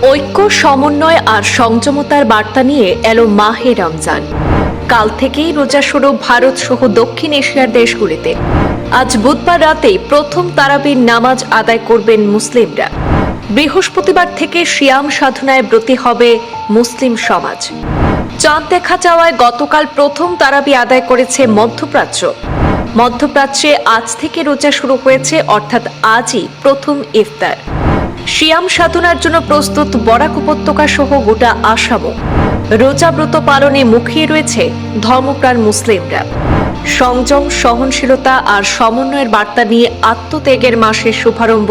ঐক্য, সমন্বয় আর সংযমতার বার্তা নিয়ে এলো মাহে রমজান। কাল থেকেই রোজা শুরু ভারত সহ দক্ষিণ এশিয়ার দেশগুলিতে। আজ বুধবার রাতেই প্রথম তারাবির নামাজ আদায় করবেন মুসলিমরা। বৃহস্পতিবার থেকে সিয়াম সাধনায় ব্রতী হবে মুসলিম সমাজ। চাঁদ দেখা যাওয়ায় গতকাল প্রথম তারাবি আদায় করেছে মধ্যপ্রাচ্য। মধ্যপ্রাচ্যে আজ থেকে রোজা শুরু হয়েছে, অর্থাৎ আজই প্রথম ইফতার। সিয়াম সাধনার জন্য প্রস্তুত বরাক উপত্যকা সহ গোটা আসামও। রোজা ব্রত পালনে মুখিয়ে রয়েছে ধর্মপ্রাণ মুসলিমরা। সংযম, সহনশীলতা আর সমন্বয়ের বার্তা নিয়ে আত্মত্যাগের মাসের শুভারম্ভ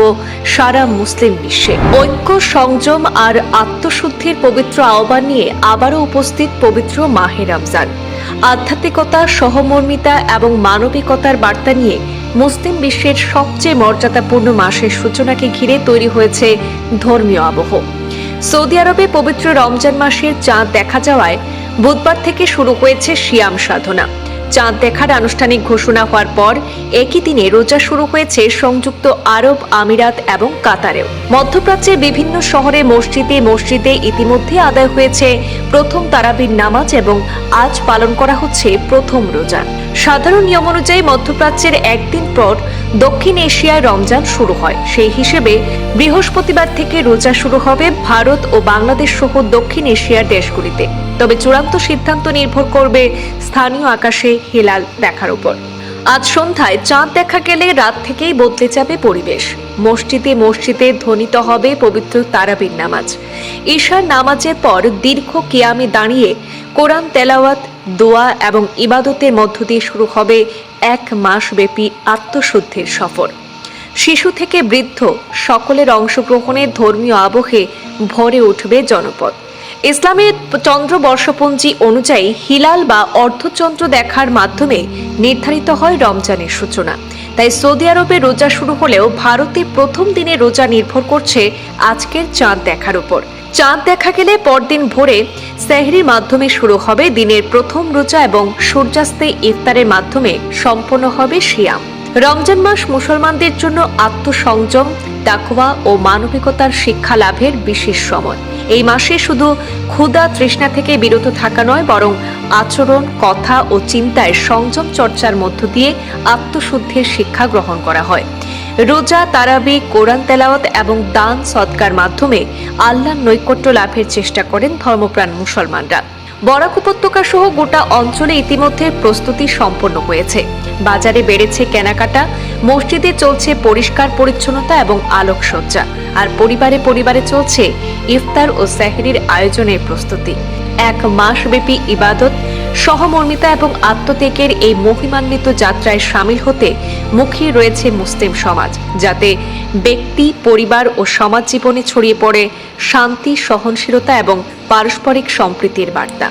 সারা মুসলিম বিশ্বে। ঐক্য, সংযম আর আত্মশুদ্ধির পবিত্র আহ্বান নিয়ে আবারও উপস্থিত পবিত্র মাহে রমজান। আধ্যাত্মিকতা, সহমর্মিতা এবং মানবিকতার বার্তা নিয়ে মুসলিম বিশ্বের সবচেয়ে মর্যাদাপূর্ণ মাসের সূচনাকে ঘিরে তৈরি হয়েছে ধর্মীয় আবহ। সৌদি আরবে পবিত্র রমজান মাসের চাঁদ দেখা যাওয়ায় বুধবার থেকে শুরু হয়েছে সিয়াম সাধনা। চাঁদ দেখার আনুষ্ঠানিক ঘোষণা হওয়ার পর একই দিনে রোজা শুরু হয়েছে সংযুক্ত আরব আমিরাত এবং কাতারেও। মধ্যপ্রাচ্যের বিভিন্ন শহরে মসজিদে ইতিমধ্যে আদায় হয়েছে প্রথম তারাবির নামাজ এবং আজ পালন করা হচ্ছে প্রথম রোজা। সাধারণ নিয়ম অনুযায়ী মধ্যপ্রাচ্যের একদিন পর দক্ষিণ এশিয়ায় রমজান শুরু হয়। সেই হিসেবে বৃহস্পতিবার থেকে রোজা শুরু হবে ভারত ও বাংলাদেশ সহ দক্ষিণ এশিয়ার দেশগুলিতে। তবে চূড়ান্ত সিদ্ধান্ত নির্ভর করবে স্থানীয় আকাশে হিলাল দেখার উপর। আজ সন্ধ্যায় চাঁদ দেখা গেলে রাত থেকেই বদলে যাবে পরিবেশ। মসজিদে ধ্বনিত হবে পবিত্র তারাবির নামাজ। ঈশার নামাজের পর দীর্ঘ কিয়ামে দাঁড়িয়ে কোরআন তেলাওয়াত, দোয়া এবং ইবাদতের মধ্য দিয়ে শুরু হবে এক মাসব্যাপী আত্মশুদ্ধির সফর। শিশু থেকে বৃদ্ধ সকলের অংশগ্রহণে ধর্মীয় আবহে ভরে উঠবে জনপদ। ইসলামের চন্দ্র বর্ষপঞ্জি অনুযায়ী হিলাল বা অর্ধচন্দ্র দেখার মাধ্যমে নির্ধারিত হয় রমজানের সূচনা। তাই সৌদি আরবে রোজা শুরু হলেও ভারতে প্রথম দিনে রোজা নির্ভর করছে আজকের চাঁদ দেখার উপর। চাঁদ দেখা গেলে পরদিন ভোরে সেহরির মাধ্যমে শুরু হবে দিনের প্রথম রোজা এবং সূর্যাস্তে ইফতারের মাধ্যমে সম্পন্ন হবে সিয়াম। রমজান মাস মুসলমানদের জন্য আত্মসংযম, তাকওয়া ও মানবিকতার শিক্ষা লাভের বিশেষ সময়। এই মাসে শুধু ক্ষুধা তৃষ্ণা থেকে বিরত থাকা নয়, বরং আচরণ, কথা ও চিন্তায় সংযম চর্চার মধ্য দিয়ে আত্মশুদ্ধির শিক্ষা গ্রহণ করা হয়। রোজা, তারাবি, কোরআন তেলাওয়াত এবং দান সদকার মাধ্যমে আল্লাহর নৈকট্য লাভের চেষ্টা করেন ধর্মপ্রাণ মুসলমানরা। বরাক উপত্যকা সহ গোটা অঞ্চলে ইতিমধ্যে প্রস্তুতি সম্পন্ন হয়েছে। বাজারে বেড়েছে কেনাকাটা, মসজিদে চলছে পরিষ্কার পরিচ্ছন্নতা এবং আলোকসজ্জা, আর পরিবারে চলছে ইফতার ও সেহরির আয়োজনের প্রস্তুতি। এক মাসব্যাপী ইবাদত, সহমর্মিতা এবং আত্মত্যাগের এই মহিমান্বিত যাত্রায় সামিল হতে মুখিয়ে রয়েছে মুসলিম সমাজ, যাতে ব্যক্তি, পরিবার ও সমাজ জীবনে ছড়িয়ে পড়ে শান্তি, সহনশীলতা এবং পারস্পরিক সম্প্রীতির বার্তা।